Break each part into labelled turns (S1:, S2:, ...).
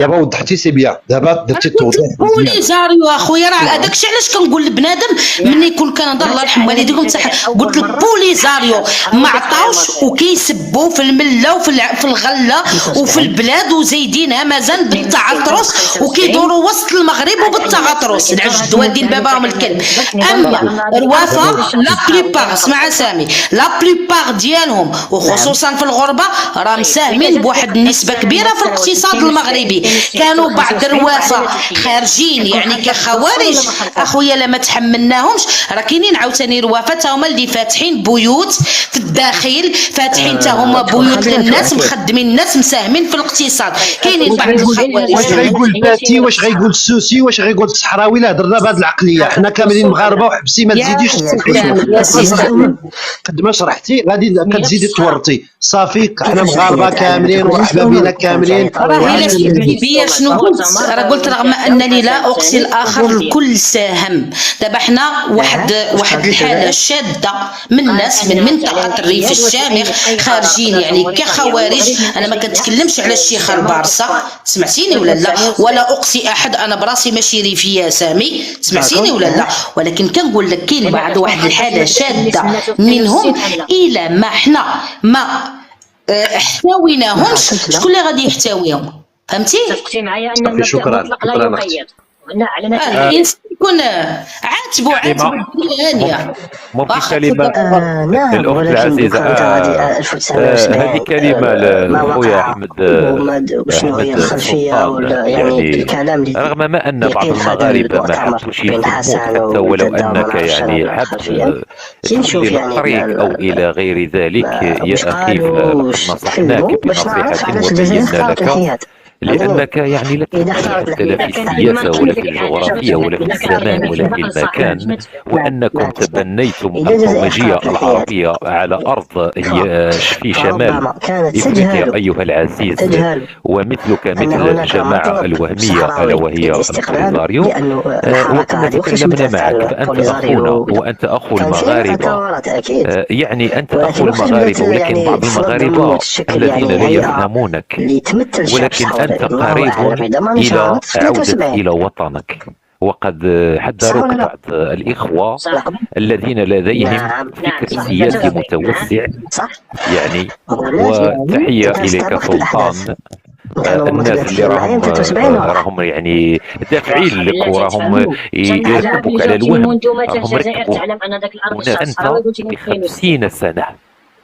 S1: دابا وضحتي سي بيان، دابا درتي التوضيح
S2: قولي زاريو اخويا، راه هذاك الشيء علاش كنقول لبنادم ملي يكون كنهضر الله يرحم والديكم قلت لك بولي زاريو ما عطاوش وكيسبوا في المله وفي الغله وفي البلاد وزايدينها مازال بالتعطرس وكيدوروا وسط المغرب وبالتعطرس العجد والدين باباهم الكلب. اما روافه لا بليبار، اسمع سامي، لا بليبار ديالهم وخصوصا في الغربه راه مساهمين بواحد النسبه كبيره في الاقتصاد المغربي. كانوا بعض الروافه خارجين يعني كخوارج اخويا لما تحملناهمش، راه كاينين عاوتاني روافه هما اللي فاتحين بيوت في الداخل، فاتحين حتى هما بيوت للناس، مخدمين الناس، مساهمين في الاقتصاد. كاينين بعض الخوارج.
S1: واش غايقول باتي، واش غايقول السوسي، واش غايقول الصحراوي؟ لا هضرنا بهذه العقليه، حنا كاملين مغاربه وحبسي ما تزيديش قد ما شرحتي غادي كتزيدي تورطي صافي. حنا مغاربه كاملين ومرحبا بنا كاملين.
S2: بيا شنو قلت؟ راه قلت رغم انني لا اقصي الاخر الكل ساهم. دابا حنا واحد الحاله شاده من الناس من منطقه الريف الشامخ خارجين يعني كخوارج. انا ما كنتكلمش على الشيخ البارصه، سمعتيني ولا لا؟ ولا اقصي احد، انا براسي ماشي ريفيه سامي، سمعتيني ولا لا؟ ولكن كنقول لك كاين بعض واحد الحاله شاده منهم الى ما حنا ما احتويناهمش. شكون اللي غادي يحتويهم؟ فهمتي؟
S3: تفقتي معايا ان المطلق لا يقيد
S2: الانسان يكون عاتبو هانيه.
S4: ممكن كلمه الاخت العزيزه هذه كلمه لخويا احمد
S5: شنو هي الخلفيه ولا يعني الكلام اللي
S4: رغم ما ان بعض المغاربه ما حبوش يفهموك حتى ولو انك يعني حاب تمشي للطريق او الى غير ذلك. يا اخي نصحناك بنصيحه وبينا لك لأنك يعني لا تتحدث لا في السياسة ولا في الجغرافيا ولا في الزمان ولا في المكان، وأنكم تبنيتم القومية العربية على أرض هي في شمال إفريقيا أيها العزيز، ومثلك مثل الجماعة الوهمية ألا وهي البوليزاريو، وكنا تكلمنا معك فأنت أخونا وأنت أخو المغاربة. يعني أنت أخو المغاربة، ولكن بعض المغاربة الذين لا يفهمونك، ولكن أنت قريب إلى عودة إلى وطنك. وقد حذروك بعض الإخوة الذين لديهم فكر سياسي متوسع يعني. وتحية إليك سلطان، الناس اللي راهم يعني دافعين لك وراهم يركبوك على الوهم، راهم ركبوا أنت ب 50 سنة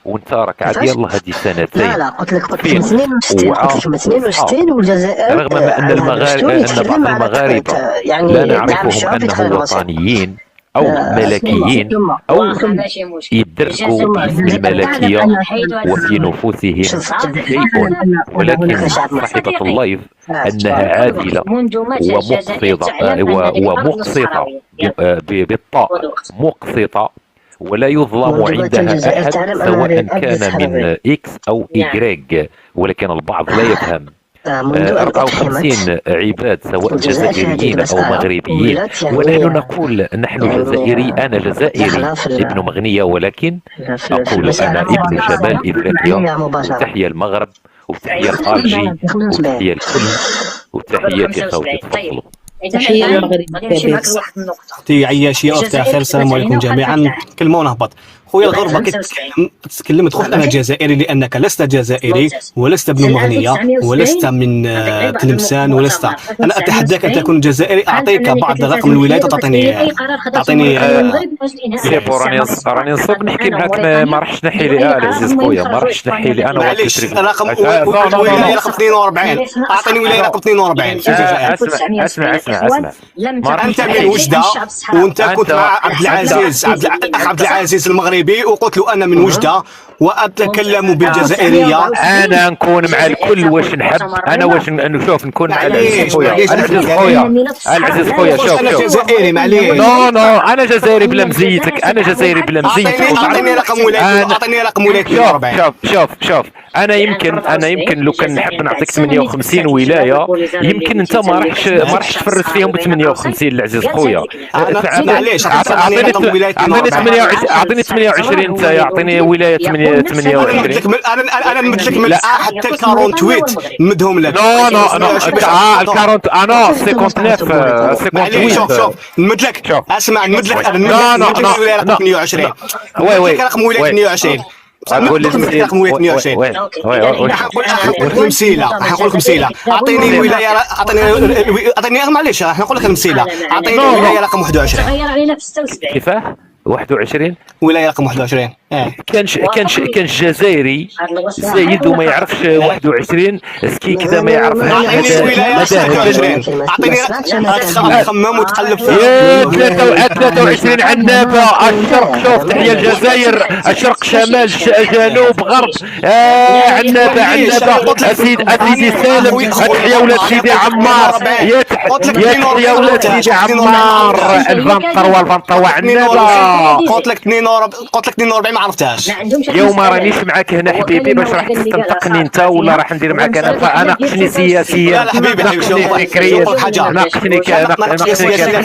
S4: وانت راك عاد يلا هذه سنتين.
S5: لا قلت لك قلت 62 والجزائر
S4: رغم ان بعض المغاربه يعني لا نعرفهم انهم وطنيين او ملكيين او يدركوا باسم الملكيه وفي نفوسهم شيء، ولكن صاحبه اللايف انها عادله ومقسطه بالطاء، مقسطه ولا يظلم عندها أحد سواء كان من إكس أو إيغريك، ولكن البعض لا يفهم. 54 عباد سواء جزائريين أو مغربيين، ونحن نقول نحن جزائري، أنا جزائري ابن مغنية، ولكن أقول أنا ابن شمال إفريقيا. تحية المغرب وتحية الألجي وتحية الكل وتحياتي خوتي، تفضلوا.
S2: تحية المغرب.
S6: اختي عياشيه اختي خير، السلام عليكم جميعا. كلمه ونهبط. خويا الغربه كتكلم تقول انا جزائري لانك لست جزائري ولست ابن مغنيه ولست من تلمسان ولست. انا اتحداك ان تكون جزائري. اعطيك بعض رقم الولايات تعطيني
S4: راني نصب نحكي معاك. ما راحش نحي لي العزيز خويا، ما راحش نحي لي انا.
S6: معليش رقم ولايه رقم 42. اعطيني ولايه رقم 42 في الجزائر.
S4: اسمع
S6: انت من وجده وانت كنت مع عبد العزيز المغربي وقلت له انا من وجده واتكلم بالجزائريه.
S4: انا نكون مع الكل واش نحب انا، واش نشوف نكون مع العزيز خويا. العزيز خويا شوف
S6: انا جزائري معليش.
S4: نو انا جزائري بلا مزيتك، انا جزائري بلا مزيتك.
S6: اعطيني رقم ولايتي، اعطيني رقم ولايتي 40.
S4: شوف انا يمكن لو كان نحب نعطيك 58 ولايه يمكن انت ما راحش تفرز فيهم ب 58 العزيز خويا.
S6: معليش
S4: اعطيني 28 انت، اعطيني ولايه 28. 28.
S6: انا نمد لك من حتى ال 48 نمدهم لك.
S4: نو ال 40 نو 59
S6: معليش شوف نمد لك اسمع نمد لك الولايه رقم 28
S4: وي
S6: رقم ولايه 28
S4: تقول لي
S6: رقم ولايه 28 حنقول لكم مسيله اعطيني الولايه اعطيني معليش نقول لك المسيله اعطيني الولايه رقم 21
S3: غير علينا في 76
S4: كيفاه 21
S6: ولايه رقم 21
S4: كان جزائري زايد وما يعرفش 21 سكي كذا ما يعرفش.
S6: اعطيني خمم وتقلب في
S4: 23 عنابه الشرق. شوف تحيا الجزائر الشرق شمال جنوب غرب عنابه سيدي سالم تحيا ولاد سيدي عمار يا تحيا ولاد سيدي عمار الفنطروه عنابه.
S6: قلت لك 42 ما عرفتهاش.
S4: اليوم رانيش معاك هنا حبيبي باش راح تستنطقني انت ولا راح ندير معاك انا فناقشني سياسيا.
S6: لا حبيبي
S4: فكريا ناقشني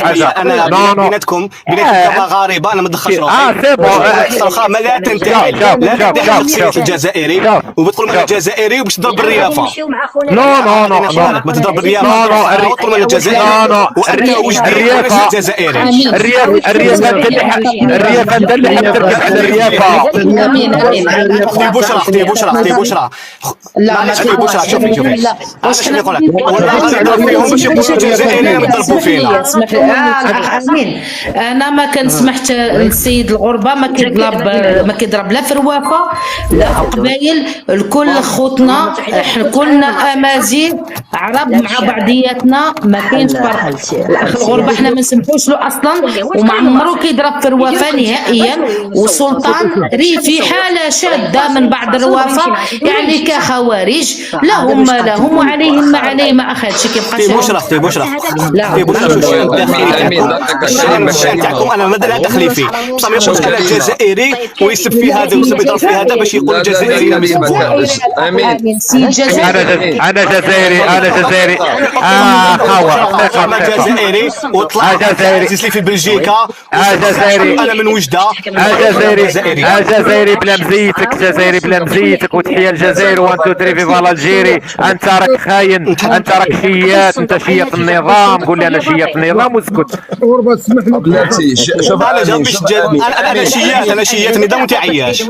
S4: حاجه.
S6: انا بيناتكم كمغاربه انا ما ندخلش روحي. ما لا تنتحل شخصيه الجزائري وبتقول من الجزائري وباش تضرب الريافه.
S4: نو
S6: ما تضرب الريافه. تطلب من الجزائر الريافه الجزائري الريافه انت اللي حتركب على الريافه.
S2: امين
S6: اختي بشرى لا اختي بشرى شوفي واش نقول لك نضرب فيهم باش يقولوا الجزائريين يضربوا فينا.
S2: امين انا ما كنسمحت للسيد الغربه ما كيضرب لا في روافه لا في قبايل. الكل خوتنا احنا كلنا امازيغ عرب مع بعضياتنا ما كاينش فرق. الاخ الغربه احنا ما نسمحوش له اصلا وما عمرو كيضرب في روافه نهائيا. والسلطان ريفي حاله شاده من بعض الروافه يعني كخوارج لهم وعليهم ما عليه ما اخذش كيبقى
S6: اختي بشرى الشان تاعكم انا ما دخلي فيه بصح ما يقولش كلام جزائري ويسب في هذا ويسب يضرب في هذا باش يقول الجزائري.
S4: امين انا جزائري
S6: انا جزائري وطلع جزائري في بلجيكا جزائري انا من وجده
S4: جزائري بلا مزيتك وتحيا الجزائر وانت تري في الجيري. انت راك خاين انت راك شيات انت شيات النظام. قول لي انا شيات النظام واسكت.
S7: بلاتي شوف
S6: انا شيات النظام وانت عياش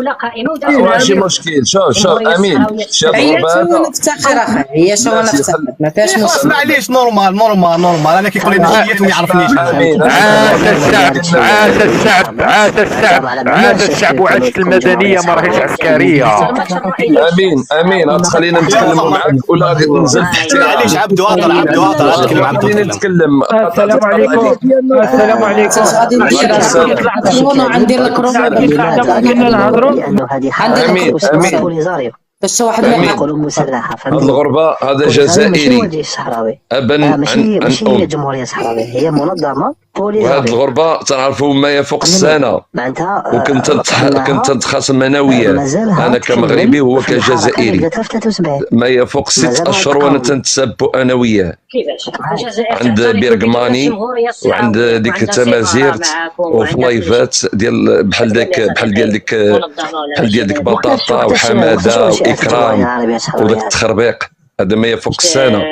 S7: ماشي مشكل. شوف امين شوف
S2: غربه نفتخر اخي هي شو نفتخر ما فيهاش مشكل.
S6: معليش نورمال انا كيقول لي شيات وما يعرفنيش.
S4: عاش الشعب وعاشت المدنيه ما راهيش عسكريه.
S7: امين تخلينا نتكلموا معك ولا غادي ننزل تحت.
S6: معليش عبدو هضر خلينا نتكلم.
S4: السلام عليكم.
S2: عندي لك
S7: امين
S2: بس واحد ما يقولوا
S5: مسلحه.
S7: هذه الغربه هذا جزائري ابا
S5: ماشي هي جمهوريه صحراويه هي منظمه
S7: وهذه الغربه تعرفوا ما يفوق السنه وكنت نتخاصم انا وياه انا كمغربي هو كجزائري ما يفوق 6 اشهر وانا تنتسب انا وياه عند بيرغماني وعند ديك التمازيرت وفلايفات ديال بحال ديال ديك بطاطا وحماده واكرام وداك التخربيق هذا ما يفوق السنه.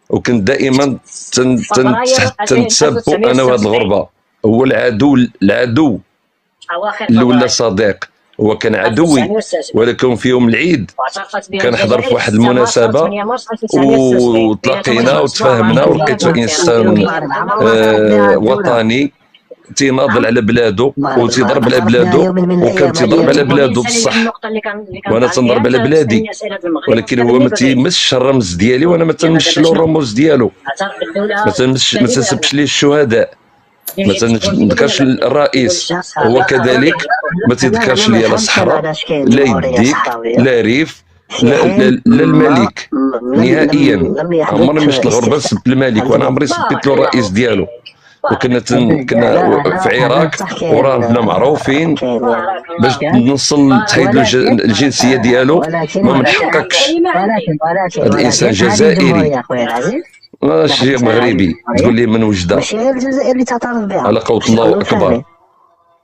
S7: وكنت دائما تنتسب انا وهاد الغربه. هو العدو اللي ولا صديق. هو كان عدوي ولكن في يوم العيد كنحضر في واحد المناسبه وتلاقينا وتفاهمنا ولقيته انسان وطني تيناضل على بلادو وتيضرب على بلادو وكان تيضرب على بلادو بصح وانا تنضرب على بلادي ولكن هو ما تيمسش الرمز ديالي وانا ما تنمسش له الرموز ديالو. ما تنسبش ليه الشهداء ما تنذكرش الرئيس. هو كذلك ما تذكرش لي لا الصحراء لا يديك لا ريف لا الملك نهائيا. عمرني مشت الغربه سبت الملك وانا عمري سبيت له الرئيس ديالو. وكنا في العراق ورانا معروفين باش نوصل تحيد الجنسيه ديالو ما منحققش. هذا انسان جزائري ماشي مغربي تقول لي من وجده
S5: ماشي غير الجزائر اللي تعترف بها
S7: على قوة الله اكبر.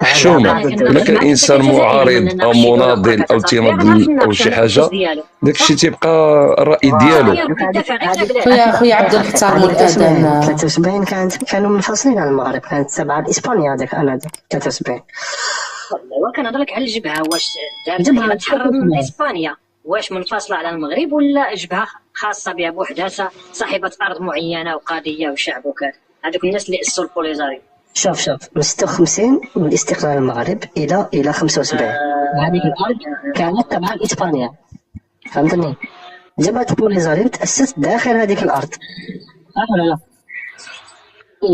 S7: حشومه. الا كان انسان معارض او مناضل او تيناضل او شي حاجه، داك الشيء تيبقى الراي ديالو.
S2: خويا عبد الختار الاذان
S5: 73 كانوا منفصلين عن المغرب، كانت تابعه لاسبانيا هذاك انا 73.
S3: وكنهضر لك على الجبهه، واش دارت تحرر من اسبانيا، واش منفصله على المغرب ولا جبهه خاصه بها بوحدها صاحبه ارض معينه وقضيه وشعب وكذا؟ هذوك الناس اللي اسسوا البوليزاريو.
S5: شوف من 56 من استقلال المغرب الى 75 هذه الارض كانت تبع اسبانيا، فهمتني؟ جبهه البوليزاريو تاسست داخل هذيك الارض. ولا لا؟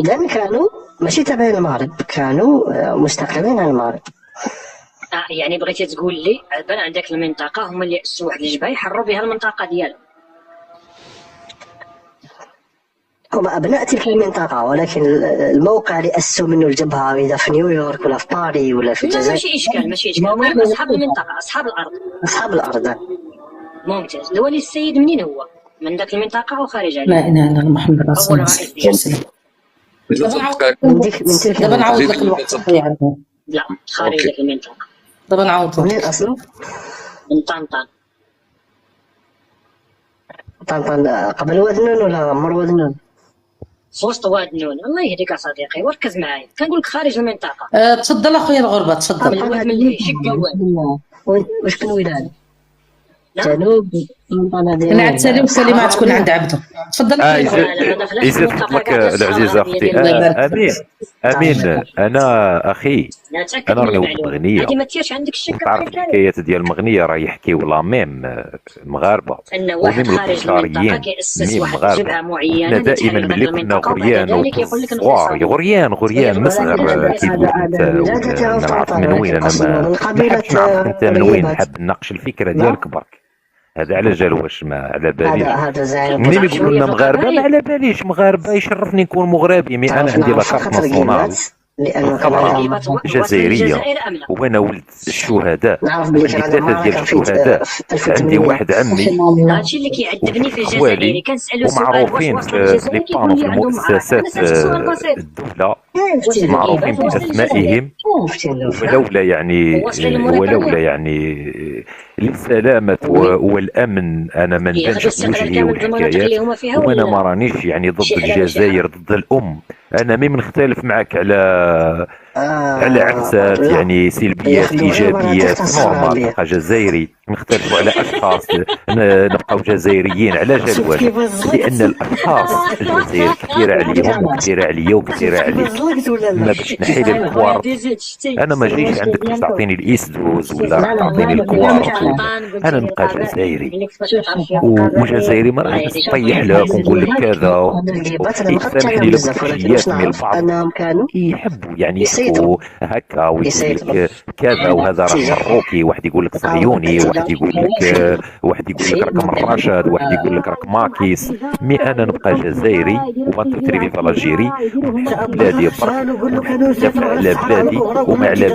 S5: اذا كانوا ماشي تابعين المغرب، كانوا مستقلين عن المغرب.
S3: يعني بغيتي تقول لي بان عندك المنطقه هما اللي اسسوا واحد الجبهه يحرروا بها المنطقه ديالهم.
S5: هما ابناء تلك المنطقه، ولكن الموقع اللي اسسوا منه الجبهه، اذا في نيويورك ولا في باريس ولا في الجزائر،
S3: ماشي اشكال اصحاب المنطقه، اصحاب الارض. ممتاز. الولي السيد منين هو؟ من ذاك المنطقه او خارج عليها؟
S2: لا اله الا الله محمد رسول الله. دابا نعاود لك الوقت خويا عبد.
S3: لا خارج ذاك المنطقه.
S2: دابا نعاود
S5: منين اصلا؟
S3: من طنطا.
S5: طنطا قبل واد النون ولا مر واد النون؟
S3: في وسط واد النون. الله يهديك صديقي وركز معايا، كنقول لك خارج المنطقه.
S2: تفضل اخويا الغربه تفضل.
S3: من الواد من شكاوان.
S5: واش كان ولاد؟ جنوب
S2: انا عاد سالم كلمه تكون عند عبده. تفضل
S4: يزيد فضلك العزيزه اختي. امين انا اخي انا راني ولد مغنيه.
S3: ما تيرش عندك الشك.
S4: تعرف الحكايات ديال المغنيه راه يحكيو لا ميم المغاربه
S3: وميم البشريين ميم مغاربه.
S4: حنا دائما ملي كنا غريان نصغر كيقول انت نعرف من وين. انا ما نحبش نعرف انت من وين، نحب نناقش الفكره ديالك برك. هذا على جال واش ما على باليش. ملي يقولوا لنا مغاربه ما على باليش مغاربه، يشرفني نكون مغربي، مي انا عندي لاكارت ناسيونال جزائريه وانا ولد الشهداء، عندي ثلاثه ديال الشهداء، عندي واحد عمي
S3: هادشي اللي كيعذبني في الجزائر. كنسالو سؤال
S4: ومعروفين في لي بانو في المؤسسات الدوله، معروفين باسمائهم. ولولا يعني للسلامة والأمن أنا ما نبانش بوجهي والحكايات، وأنا ما رانيش يعني ضد الجزائر ضد الأم. أنا مي منختلف معك على عكسات يعني سلبيات إيجابيات نورمال، نبقى جزائري. نختلفوا على أشخاص نبقاو جزائريين على جدول، لأن الأشخاص الجزائر كثيرة عليهم وكثيرة عليا وكثيرة عليك. ما باش نحيل الكوار أنا ما جيش عندك باش تعطيني الإسدوز ولا تعطيني الكوار. أنا نبقى جزائري وجزائري ما راح نطيح لك ونقول لك كذا. يسامحني لك الشيات من البعض يحبوا يعني يحكوا هكا ويقول لك كذا وهذا راه مروكي، واحد يقول لك صهيوني، واحد يقول لك راك من رشد، واحد يقول لك راك ماكيس. مي انا نبقى جزائري وبنتريفي في الجيري، بلادي برك ندافع على بلادي وما على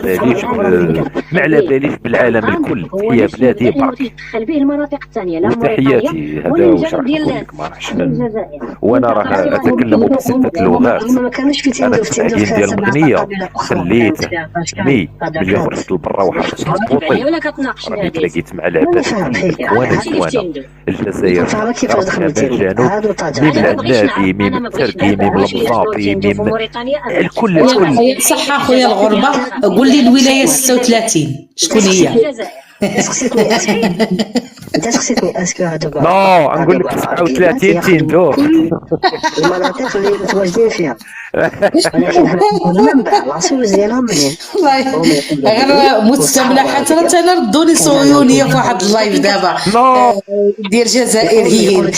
S4: باليش بالعالم الكل، هي بلادي برك. وتحياتي هذا واش راح نقول لك، ما راحش. وانا راه اتكلم ب6 لغات. انا التعليم ديال المغنيه خليته مي ملي خرجت لبرا وحرقت البوطي راني تلاقيت مع العباد وانا الجزائر الجنوب ميم العنابي ميم التركي ميم المصابي ميم الكل.
S2: صح اخويا الغربه. قول لي الولايه 36 شكون هي؟
S5: انت شخصيتني اسكو هذوك
S4: نو نقول لك 39 تندور
S5: المناطق اللي متواجدين فيها، ولكن المنبع العصوص ديالهم منين؟
S2: غير مستملحات تنردوني صهيونيه في واحد اللايف دابا ديال جزائريين.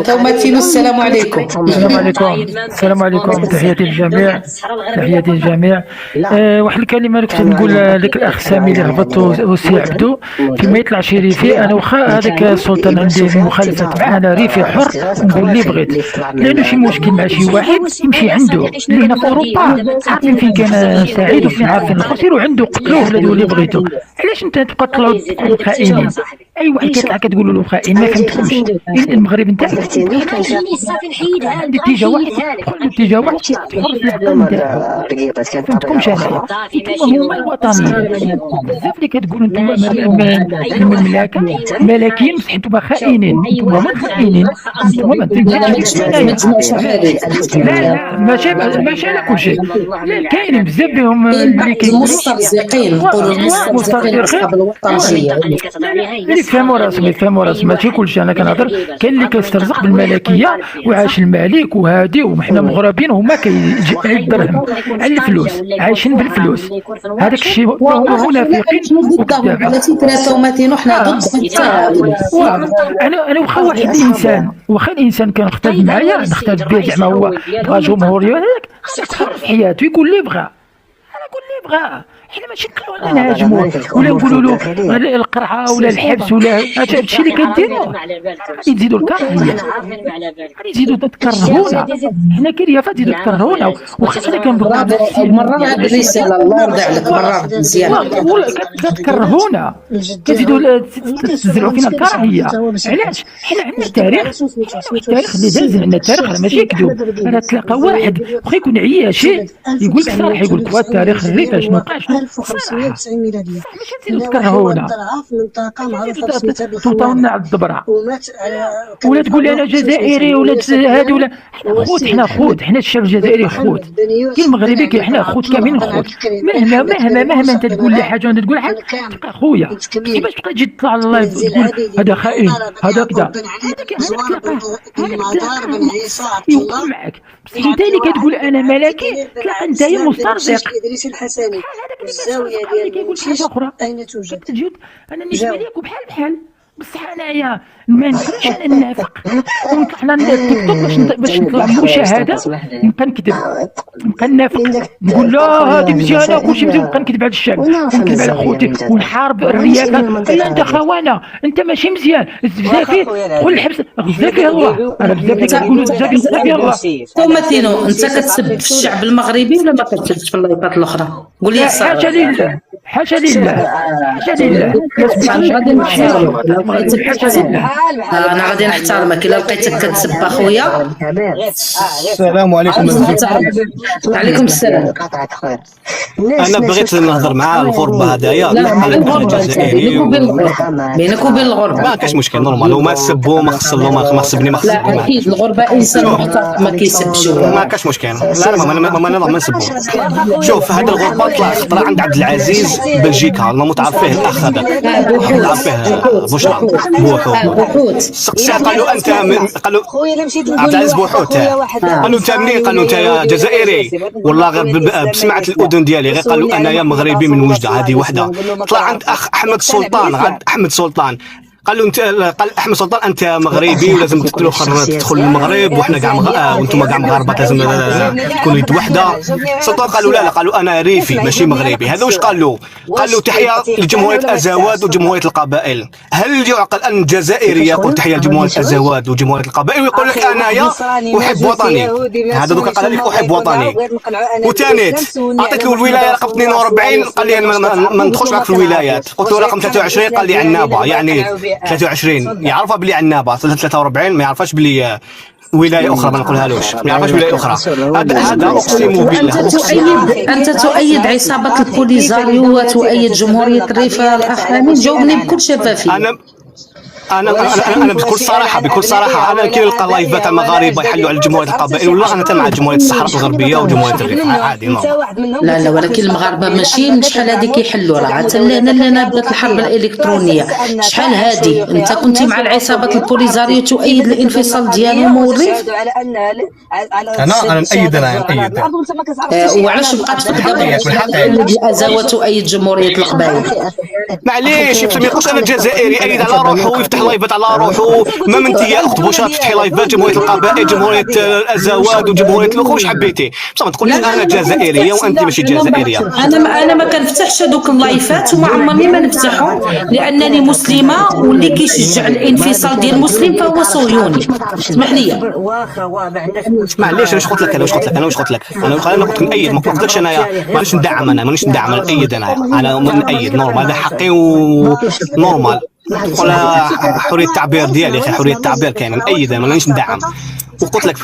S2: توماتين السلام عليكم.
S8: السلام عليكم. تحياتي للجميع. واحد الكلمه اللي كنت نقول لك الاخ سامي اللي هبط وسي عبدو، كي ما يطلعش ماشي ريفي، انا واخا هذاك السلطان عندي مخالفات معاه، انا ريفي حر نقول اللي بغيت، لانه شي مشكل مع شي واحد يمشي عنده اللي هنا في اوروبا عارفين فين كان سعيد وفين عارفين الخسير وعنده قتلوه ولا اللي بغيتو. علاش انت تبقى تطلعوا تقولوا خائنين؟ اي واحد كيطلع كتقولوا له خائن، ما فهمتكمش. المغرب نتاعك عندك اتجاه واحد، اتجاه واحد حر في العقل نتاعو، فهمتكمش انايا؟ انتوما هما الوطنيين بزاف اللي كتقولوا انتوما المملكه ملاكين، بصح انتوما خائنين، انتوما ما خائنين، انتوما ما تنجموش. لا لا ماشي على كل شيء، كاين بزاف بهم اللي كيقولوا
S2: المسترزقين، نقولوا المسترزقين اصحاب الوطنيه.
S8: يفهموا راسهم ماشي كلشي. انا كنهضر كاين اللي كيسترزق بالملكيه وعاش الملك وهادي، وحنا مغربين هما كيجي الدرهم على الفلوس، عايشين بالفلوس. هذاك الشيء هما منافقين وكذابه.
S2: وحنا ضد.
S8: انا واخا واحد الانسان، واخا الانسان كان اختلف معايا نختلف به، زعما هو بغى جمهوريه هذاك خصو في حياته يقول اللي بغى، انا نقول اللي بغى. حنا ماشي نطلعوا نهاجموا ولا نقولوا له القرعه ولا الحبس ولا هذا الشيء اللي كديروا. غادي تزيدوا الكراهيه، غادي تزيدوا تكرهونا. حنا كريافه تزيدوا تكرهونا، واخا حنا كنبغيو
S2: مره هذه الرساله الله يرضي عليك، مره مزيان
S8: كتكرهونا، كتزيدوا تزرعوا فينا الكراهيه. علاش؟ حنا عندنا تاريخ، التاريخ اللي داز عندنا التاريخ راه ماشي كذوب. انا تلاقى واحد واخا يكون عياشي يقول لك صراحه، يقول لك التاريخ الريف شنو وقع 1990 ميلادية. ماشي تزيدوا تكرهونا، منطقة معروفة باسم توطاونا على الضبرة، ولا تقول لي أنا جزائري ولا هادي ولا. حنا خوت، حنا الشعب الجزائري خوت، كاين المغربي حنا خوت كاملين خوت. مهما أنت تقول لي حاجة وأنت تقول حاجة تبقى خويا. كيفاش تبقى تجي تطلع على اللايف وتقول هذا خائن هذا كذا؟ يوقع معك، بس أنت اللي كتقول أنا ملكي تلاقى أنت مسترزق. الزاويه ديال كيقول حاجه اخرى اين توجد؟ تجي انا بالنسبه لي بحال بصح انايا ما نقدرش انا ننافق ونطلع على التيك توك باش نطلع مشاهده نبقى نكذب، نبقى ننافق، نقول لا هذه مزيانه وكلشي مزيان، نبقى نكذب على الشعب ونكذب على خوتي ونحارب الريافه. لا انت خوانه، انت ماشي مزيان، الزافي قول الحبس الزافي الله. انا بزاف اللي كنقولوا الزافي الله.
S2: توماتينو انت كتسب في الشعب المغربي ولا ما كتسبش في اللايفات الاخرى؟ قول لي الصراحه.
S8: حاشا لله حاشا لله حاشا لله.
S2: غادي نحترمك، انا غادي نحترمك الا لقيتك كتسب اخويا.
S6: السلام عليكم.
S2: وعليكم السلام.
S6: انا بغيت نهضر مع الغربه هدايا.
S2: بينك وبين الغربه
S6: ما كاش مشكل، نورمال. وما تسبوا ما خص له ما خصني ما خصني.
S2: لا اكيد الغربه انسان محترم ما كيسبش،
S6: ما كاش مشكل. لا ما نسبوا. شوف هذا الغربه طلع خطره عند عبد العزيز بلجيكا، الموت عارف فيه الاخ هذا، عارف فيه بوشرا بوحوت. سقسي قالوا انت قالوا عبد العزيز بوحوت، قالوا انت منين؟ قالوا انت جزائري. والله غير بسمعه الاذن ديالي غير قالوا انايا مغربي من وجده. هذه وحده. طلع عند اخ احمد سلطان قال له انت، قال احمد سلطان انت مغربي ولازم تدخل المغرب، وحنا كاع وانتم كاع مغاربه لازم تكونوا يد وحده. سلطان قالوا لا قالوا انا ريفي ماشي مغربي. هذا واش قال له؟ قال له تحيه لجمهوريه ازاواد وجمهوريه القبائل. هل يعقل ان جزائري يقول تحيه لجمهوريه ازاواد وجمهوريه القبائل ويقول لك انايا احب وطني؟ هذا دوك قال لك احب وطني. وثانيت عطيت له الولايه رقم 42 قال لي انا ما ندخلش معك في الولايات. قلت له رقم 23 قال لي عنابه، يعني 23 يعرفها بلي عنابه، 43 ما يعرفهاش بلي ولايه اخرى، ما نقولهالوش ما يعرفش ولايه اخرى. هذا اقسم بالله.
S2: انت تؤيد عصابه البوليزاريو وتؤيد جمهوريه الريف الاخ امين؟ جاوبني بكل شفافيه.
S6: انا بكل صراحه انا كي نلقى لايفات تاع المغاربه يحلوا على جمهوريه القبائل، والله انا مع جمهوريه الصحراء الغربيه وجمهوريه الريف عادي.
S2: لا ولكن المغاربه ماشي من شحال هذه كيحلوا، راه حتى لنا بدات الحرب الالكترونيه شحال هذه. انت كنتي مع العصابه البوليزاريو تؤيد الانفصال ديالهم والريف؟
S6: انا نأيد
S2: وعلاش بقات تقدم الازاوه تؤيد جمهوريه القبائل؟
S6: معليش ما يقولش انا جزائري ايد على روحه ويفتح يفتح لايفات على روحه. ما انت يا اخت بوشرا تفتحي لايفات جمهوريه القبائل، جمهوريه الازواج وجمهوريه الاخوه واش حبيتي، بصح ما تقوليش انا جزائريه وانت ماشي جزائريه.
S2: انا ما كنفتحش هذوك اللايفات وما عمرني ما نفتحهم، لانني مسلمه واللي كيشجع الانفصال ديال المسلم فهو صهيوني. اسمح لي.
S6: معليش واش قلت لك انا كنت نأيد، ما قلتلكش انايا مانيش ندعم، انا نأيد، انا نأيد نورمال، هذا حقي ونورمال، ولا حريه التعبير ديالي اخي، حريه التعبير كاينه، نأيد مانيش ندعم. وقلت لك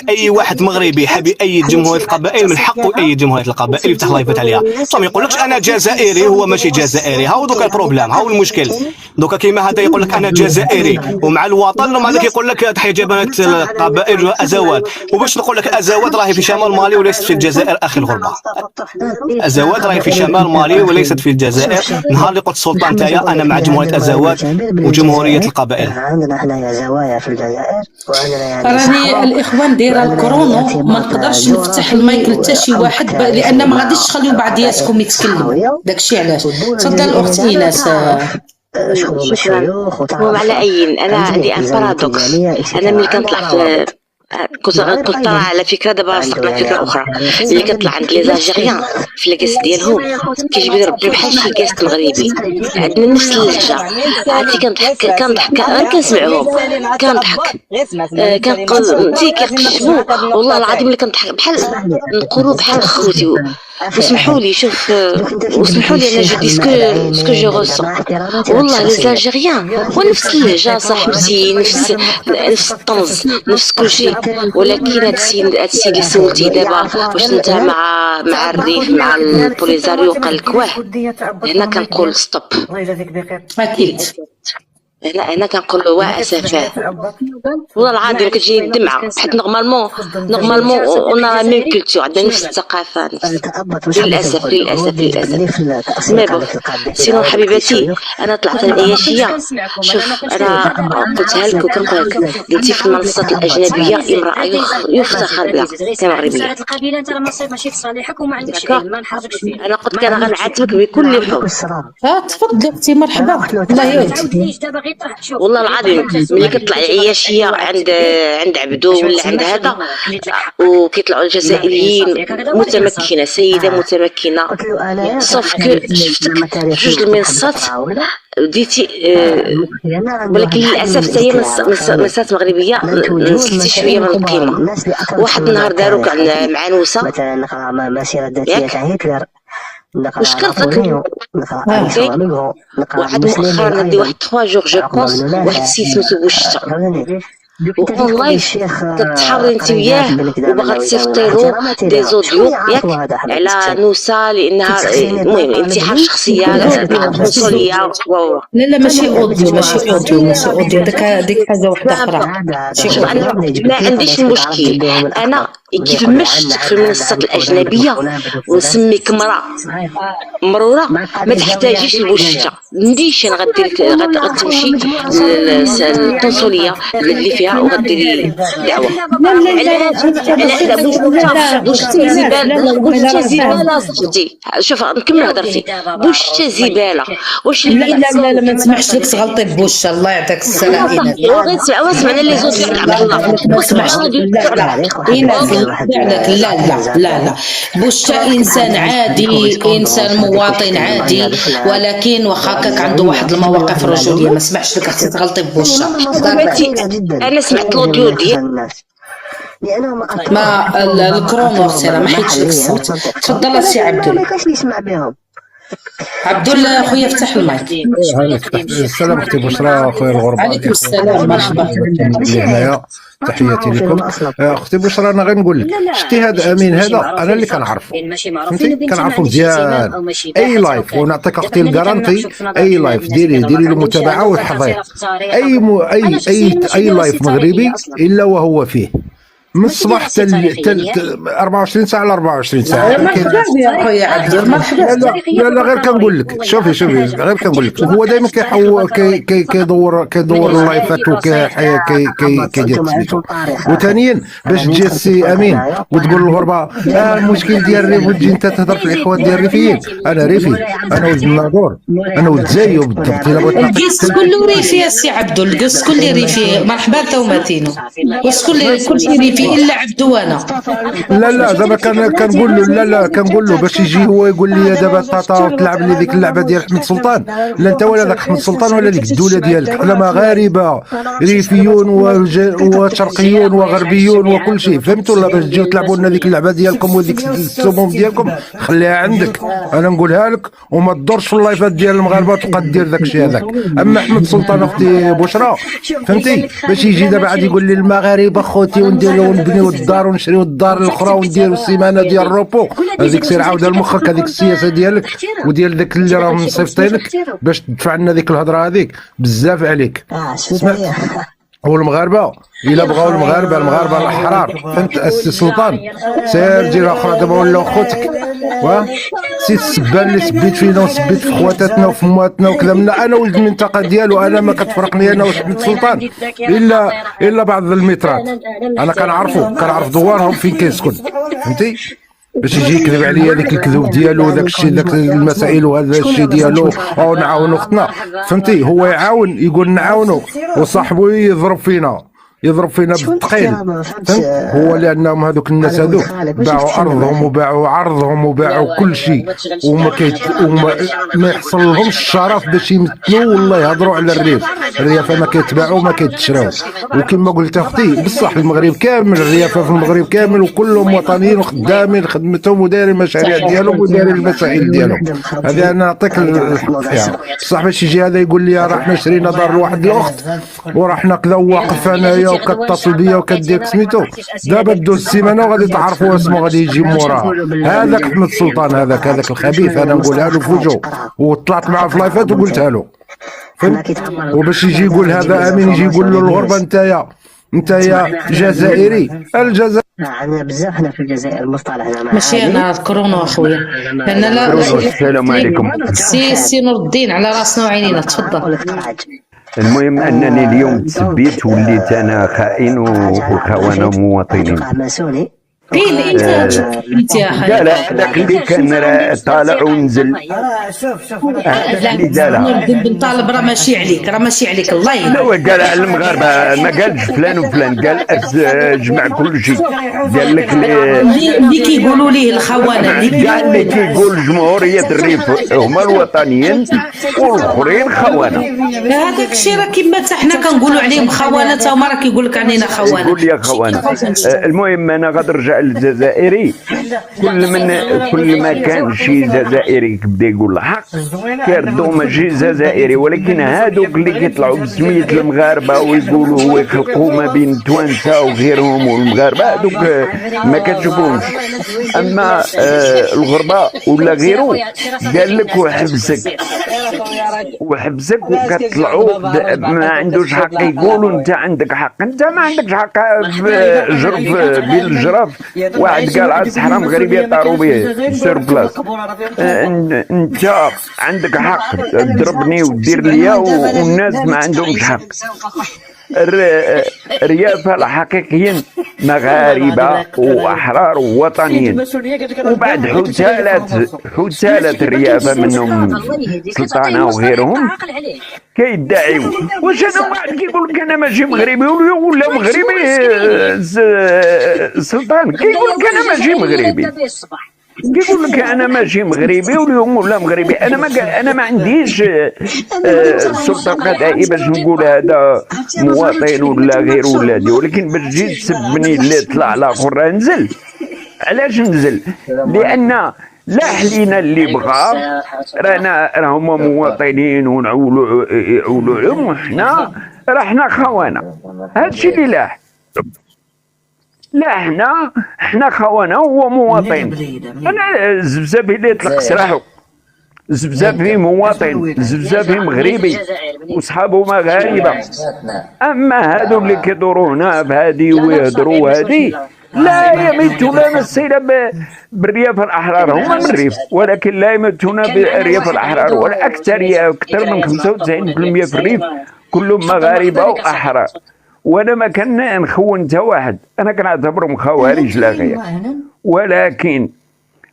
S6: اي واحد مغربي حاب يأيد جمهوريه القبائل من حقه يأيد جمهوريه القبائل يفتح لايفات عليها، بصح ما يقولكش انا جزائري هو ماشي جزائري. هاو دوكا البروبليم، هاو المشكل. دوكا كيما هذا يقول لك انا جزائري ومع الوطن، ومع ذلك يقول لك تحيه جبهه القبائل وازواد. وباش نقول لك ازواد راهي في شمال مالي وليست في الجزائر اخي الغربه. ازواد راهي في شمال مالي وليست في الجزائر. نهار اللي قلت السلطان تاعي انا مع جمهوريه ازواد وجمهوريه القبائل.
S5: عندنا حنايا زوايا في الجزائر وعندنا
S2: راني الاخوان دايره الكورونو، ما نقدرش نفتح المايك لتا شي واحد لان ما غاديش تخليو بعضياتكم يتكلموا، داكشي علاش. تفضل الاخت ايناس.
S9: هو على اي انا عندي ان بارادوكس. انا ملي كنطلع في كنت طالعه على فكره، دابا صدقنا فكره اخرى. اللي كطلع عند لي زالجيريان في لاكاس ديالهم كيجيب ربي بحال شي كاس مغربي، عندنا نفس اللهجه. عرفتي كنضحك غير كنسمعهم كنضحك، كنقول انت كيقشفوا والله العظيم اللي كنضحك بحال نقولوا بحال خوتي. واسمحوا لي شوف، واسمحوا لي انا جو دي سكو جو ريسون والله لي زالجيريان ونفس اللهجه صاحبتي، نفس الطنز، نفس كل شيء. ولكن هادشي اللي سولتي دابا واش انت مع الريف مع البوليزاريو قال لك واه، هنا كنقول ستوب.
S2: اكيد
S9: هنا كنقول له واه اسفاه والله العظيم كتجيني الدمعه، حيت نورمالمون اون ميم كولتور، عندنا نفس الثقافه للاسف. مي بون سينو حبيباتي انا طلعت العياشيه. شوف انا قلتها لك وكنقول لك، قلتي في المنصات الاجنبيه امراه يفتخر بها كمغربيه.
S3: القبيله انت ماشي في صالحك وما عندكش علم، ما نحرجكش فيه.
S9: انا قلت لك انا غنعاتبك بكل حب.
S2: تفضلي اختي مرحبا. الله يهديك.
S9: والله العظيم ملي كطلع عياشيه عند عبدو ولا عند هذا، وكيطلعوا الجزائريين متمكنه، سيده متمكنه، صافك شفتك في جوج المنصات بديتي. ولكن للاسف حتى هي منصات مغربيه نسيتي شويه من القيمه. واحد النهار داروك مع نوسه ياك واش كنت واحد مؤخرا ندي واحد 3 جوغ جو بونس واحد السيد سميتو بوشتا وأون لايف كتحاوري انت وياه وباغا تصيفطيلو دي زوديو ياك على نوسه لانها المهم انتحار شخصيه عنصريه.
S2: لا ماشي اوديو ديك حاجه واحده اخرى.
S9: شوف انا ما عنديش المشكل، انا كيف ما شفتك في المنصات الاجنبيه ونسميك مروره ما تحتاجيش البوشته نديشن غتمشي القنصليه اللي فيها وغديري دعوه. بوشته زباله صاحبتي. شوف نكمل هضرتي. بوشته زباله واش
S2: لا ما نسمحش لك تغلطي بوشته. الله يعطيك السلامه.
S9: غير سمعنا لي زوج تاع عبد الله ما سمعش
S2: لا بوشتا انسان عادي، انسان مواطن عادي، ولكن واخاك عنده واحد المواقف رجوليه. ما سمحش لك تغلطي بوشتا.
S9: انا سمعت الاوديو ديال
S2: ما الكرونو سير ما حيتش لك الصوت. تفضل السي عبدو. عبدو خويا افتح المايك.
S10: السلام اختي بشرى خويا الغربه.
S2: عليكم السلام مرحبا.
S10: هنايا تحياتي لكم. اختي بشرى انا غير نقول لك شتي هذا امين هذا انا اللي كنعرفه فهمتي، كنعرفو مزيان. اي لايف ونعطيك اختي الكارانتي، اي لايف ديري له متابعه وحفظيه. اي لايف مغربي الا وهو فيه من الصباح حتى 24 ساعه ل 24 ساعه.
S2: مرحبا يا خويا عبدو، مرحبا.
S10: لا غير كنقول لك، شوفي غير كنقول لك، هو دائما كيدور اللايفات كيدير سميتو. وثانيا باش تجي السي امين وتقول للغربه المشكل ديال الريف وتجي انت تهضر في الاخوان ديال الريفيين. انا ريفي، انا ولد الناظور، انا ولد زايو بالضبط.
S2: القس كله ريفي يا سي عبدو، القس كل ريفي. مرحبا توماتينو، كل شيء ريفي الا عبدو وانا.
S10: لا دابا كنقول له لا كنقول له باش يجي هو يقول لي دابا طاطا تلعب لي ديك اللعبه ديال احمد سلطان. لا انت ولا داك احمد سلطان ولا ديك الدوله ديالك، حنا مغاربه ريفيون وشرقيون وغربيون وكل شيء، فهمتوا؟ ولا باش تجيو تلعبوا لنا ديك اللعبه ديالكم وديك السموم ديالكم خليها عندك، انا نقولها لك، وما تدورش في اللايفات ديال المغاربه وتبقى دير داك الشيء هذاك. اما احمد سلطان اختي بشرى، فهمتي؟ باش يجي دابا عاد يقول لي المغاربه خوتي ونديروا ونبنيو الدار ونشريو الدار الاخرى ونديروا السيمانه ديال الروبو، هذيك سير عاودها لمخك، هذيك السياسه ديالك وديال داك اللي راهم مصيفطينك باش تدفع لنا ديك الهضره هذيك. بزاف عليك. والمغاربه الا بغاو المغاربه الاحرار، فهمت السي سلطان؟ سير جير اخرى دابا ولاو خوتك. سي السبان اللي سبيت فينا وسبيت في خواتاتنا وفي مواتنا وكذا، انا ولد المنطقه ديالو، انا ما كتفرقني انا واحمد سلطان الا بعض المترات. انا كنعرف دوارهم فين كيسكن، فهمتي؟ باش يجي يكذب عليا ديك الكذوب ديالو وداك الشيء، داك المسائل وهذا الشيء ديالو، او نعاونوا اختنا، فهمتي؟ هو يعاون يقول نعاونوا وصاحبه يضرب فينا بالثقيل، فهمت؟ هو لانهم هذوك الناس هذوك باعوا ارضهم وباعوا عرضهم وباعوا كل شيء، وما يحصل لهمش الشرف باش يمثلوا والله يهضروا على الريافه ما كيتباعوا وما كيتشراو. وكما قلت اختي بصح المغرب كامل، الريافه في المغرب كامل وكلهم وطنيين وخدامين خدمتهم ودايرين المشاريع ديالهم ودايرين المسائل ديالهم. هذه انا نعطيك الحق فيها. بصح باش يجي هذا يقول لي راه حنا شرينا دار لواحد الاخت وراه حنا كذا واقف انايا وكتصل بيا وكدير سميتو، دابا دوز السيمانه وغادي تعرفوا اسمو غادي يجي موراه. هذاك احمد سلطان هذاك الخبيث، انا نقولها له فوجو وطلعت معاه في لايفات وقلتها له، فهمت؟ وباش يجي يقول هذا امين يجي يقول له الغربه انت يا جزائري. الجزائر
S5: عندنا بزاف هنا في الجزائر مصطلح
S2: ماشي انا كورونا اخويا، لان لا.
S11: السلام عليكم.
S2: سي نور الدين على راسنا وعينينا، تفضل.
S11: المهم انني اليوم تسبيت وليت انا خائن وخونه مواطنين.
S2: فين انت يا اخي؟
S11: لا داك اللي كان طالع ونزل.
S2: لا بنطالب راه ماشي عليك الله يهديك.
S11: لا قال على المغاربه، ما قالش فلان وفلان، قال جمع كل شيء. قال لك
S2: اللي كيقولوا ليه الخونه،
S11: اللي كيقول جمهوريه الريف هما الوطنيين والاخرين خونه.
S2: هذاك الشيء راه كيما حنا كنقولوا عليهم خونه، تا هما راه كيقول لك علينا خونه.
S11: يقول لي خونه. المهم انا غادي نرجع الجزائري. كل ما كان شي جزائري كيبدا يقول الحق كيردوا ماشي جزائري، ولكن هادوك اللي كيطلعوا بسميه المغاربه ويقولوا هو يخلقوا ما بين التوانسه وغيرهم والمغاربه، هادوك ما كتشوفهمش. اما الغربه ولا غيره قال لك وحبسك وكتطلعوا ما عندوش حق يقولوا انت عندك حق. انت ما عندكش حق. جرف بين الجرف واحد قال عاد صحراء مغربيه طاروا به سير بلاص. انت عندك حق تضربني ودير ليا والناس ما عندهمش حق. الريافه الحقيقيين مغاربه واحرار ووطنيين، وبعد حوسالات الريافه منهم سلطانه وغيرهم كيدعيو. واش انا واحد كيقول لك انا ماشي مغربي ولا مغربي سلطان كيقول لك انا ماشي مغربي، كيقول لك انا ماشي مغربي واليوم ولا مغربي. انا ما عنديش السلطه القضائيه باش نقول هذا مواطن ولا غير ولا دي، ولكن باش تجي تسبني اللي طلع الاخر راه نزل. علاش نزل؟ لان لا حلينا اللي بغا راه هما مواطنين ونعولوا عليهم، وحنا حنا خونه. هادشي اللي لا حنا خونه هو مواطن. انا الزبزابي اللي يطلق سراحو زبزافي مواطن، زبزافي مغربي، وصحابه مغاربه. اما هادو اللي كيدوروا هنا بهادي ويهضروا هادي، لا يمتون السيلة بالرياف الأحرار، هما من الريف ولكن لا يمتون بالرياف الأحرار، والأكثرية أكثر من 95% في الريف كلهم مغاربة وأحرار. وأنا ما كان نخون حتى واحد، أنا كنعتبرهم خوارج لا غير. ولكن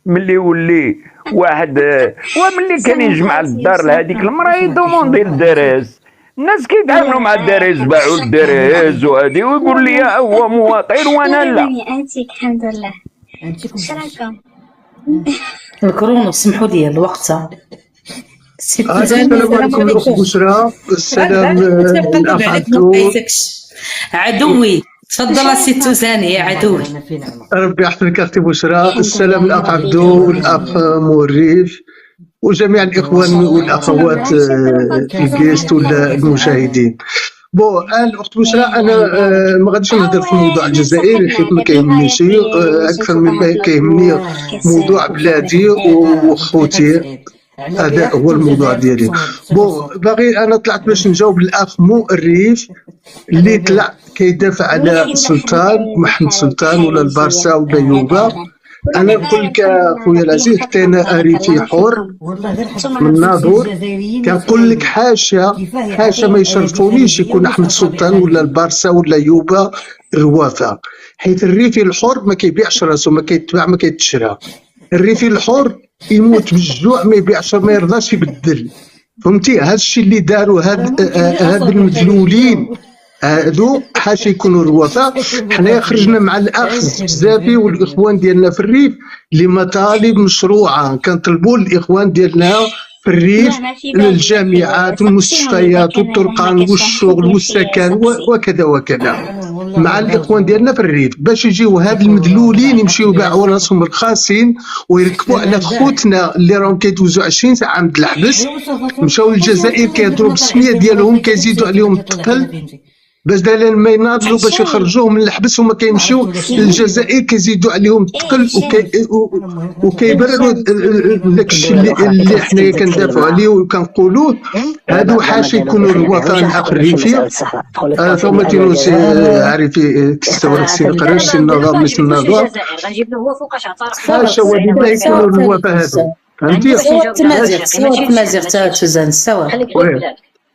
S11: ملي ولي واحد وملي كان يجمع الدار لهذيك المرأة يدوموندي الدرس، الناس كيتعاملوا مع الدرس، باعوا الدرس وهادي، ويقول لي هو مواطن وانا لا.
S12: الحمد لله. اش راكم؟
S2: الكورونا سمحوا لي الوقت.
S1: السلام عليكم الاخت بشرى. السلام الاخ عبدو.
S2: عدوي تفضل السي توزاني يا عدوي.
S1: ربي يحفظك اختي بشرى. السلام الاخ عبدو والاخ موريف وجميع الاخوان والاخوات الجيست ولا المشاهدين. الاخت بشرى، انا ما غاديش نهضر في موضوع الجزائر حيت ما كيهمنيش اكثر مما كيهمني موضوع بلادي وخوتي، هذا هو الموضوع ديالي. باغي انا طلعت باش نجاوب الاخ مؤرف اللي طلع كيدافع على سلطان محمد سلطان ولا البارسا ولا يوبا. انا نقول لك اخويا العزيز، حتى انا اريفي حر من ناظور، كنقول لك حاشا ما يشرفونيش يكون احمد سلطان ولا البارسا ولا يوبا غوافه، حيث الريفي الحر ما كيبيعش راسو، ما كيتباع ما كيتشرى. الريفي الحر يموت بالجوع، ما يبيعش، ما يرضاش يبدل. فهمتي؟ هذا الشيء اللي داروا هاد المدلولين هادو حاشا يكونوا روافع. حنايا خرجنا مع الاخ الزافي والاخوان ديالنا في الريف لمطالب مشروعه، كنطلبوا الاخوان ديالنا في الريف الجامعات والمستشفيات والطرقان والشغل والسكن وكذا وكذا مع الاخوان ديالنا في الريف، باش يجيو هاد المدلولين يمشيو يبيعوا راسهم رخاصين ويركبوا على خوتنا اللي راهم كيدوزوا 20 ساعه عند الحبس، مشاو للجزائر كيهضروا بالسميه ديالهم، كيزيدوا عليهم الثقل باش دايرين ما يناضلوا باش يخرجوهم من الحبس، وما كيمشيو للجزائر كيزيدوا عليهم الثقل وكيبرروا داكشي اللي حنايا كندافعوا عليه وكنقولوه. هادو حاشا يكونوا الوطن الاخ الريفي ثم تينوسي عارفي تستورد سي القرش سي النظام مثل النظام حاشا ولما يكونوا الوطن هادو. فهمتي؟
S2: صوت مازيغ تا توزان سوا.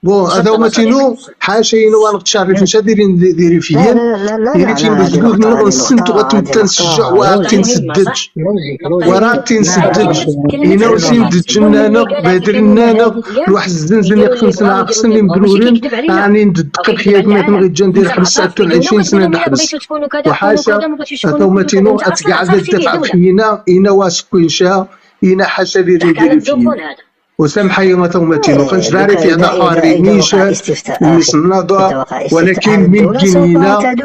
S1: هذا هما تينو حاشا ينو نتشارف مش دايرين ريفيين ريفيين بزبوط من السنت وغتمتن سجع وراك تنسدج هنا وسندج لنا بادر لنا الواحد الزنزن يقفل سنه عقصن اللي مبرورين راني ندق بحياتنا كنبغي نجي ندير حبس 20 سنه نحبس وحاشا هذا هما تينو اتقعد تدافع فينا هنا واسكو انشاء هنا حاشا دايرين ريفيين وسامحه يوم ثومتين فاش عارف انا حاري نيشان ومش النضوى ولكن من جنينا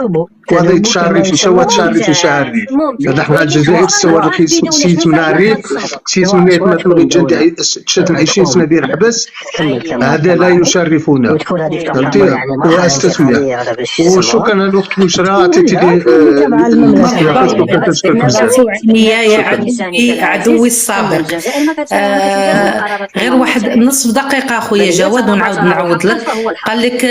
S1: وهذا يتشارف شوا تشارف شعري نحن الجزائر سوا رخيص سيت من عريف سيت من مثلا جندي تشات 20 سنه ديال حبس هذا لا يشرفنا فهمتي واستثمر وشكرا للوقت بشرى عطيتي لي
S2: يا عدوي الصابر. غير واحد نصف دقيقه اخويا جواد ونعاود لك. قال لك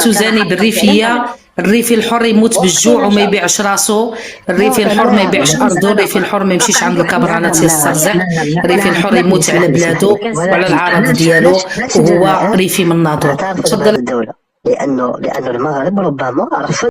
S2: توزاني بالريفيه، الريفي الحر يموت بالجوع وما يبيعش راسو، الريفي الحر ما يبيعش ارضه، الريفي الحر ما يمشيش عند الكبرانات يسترزق، الريفي الحر يموت على بلادو وعلى العرض ديالو وهو ريفي من ناظور.
S5: تفضل الدوله لانه المغرب ربما رفض